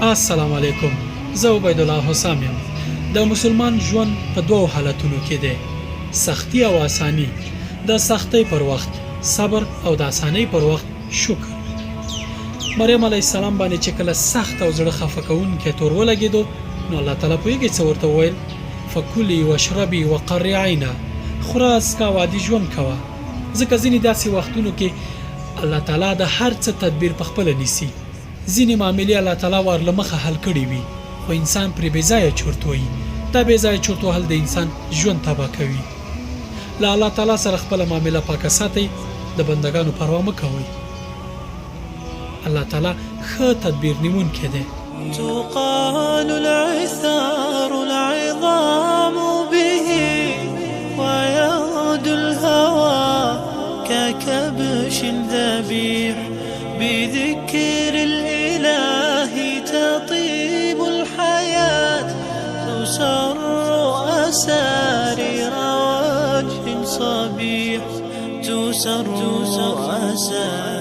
السلام علیکم. زه عبید الله حسام یم. د مسلمان ژوند په دوو حالتونو کې دی، سختی او آسانی. د سختی پر وخت صبر او د آسانی پر وخت شکر. مریم علیه السلام باندې چې کله سخت او زړه خفه کوونکی تور ولګېدو، نو الله تعالی پوهېږي څه ورته وویل؟ فکلي واشربي وقري عینا، خوره څښه او عادي ژوند کوه. ځکه ځینې داسې وختونو کې الله تعالی د هر څه تدبیر په خپله نیسي. ځینې معاملې الله تعالی ورله مخه حل کړي وي، خو انسان پرې بېځایه چورت وهي. دا بېځایه چورت وهل د انسان ژوند تباه کوي. له الله تعالی سره خپله معامله پاکه ساتئ، د بندګانو پروا مه کوئ. الله تعالی ښه تدبیر نیونکی دی. تقال العثار العظام به ويعود الهوى ككبش ذبيح بذكر الإله تطيب الحياة تسر أسارير وجه صبيح تسر أسارير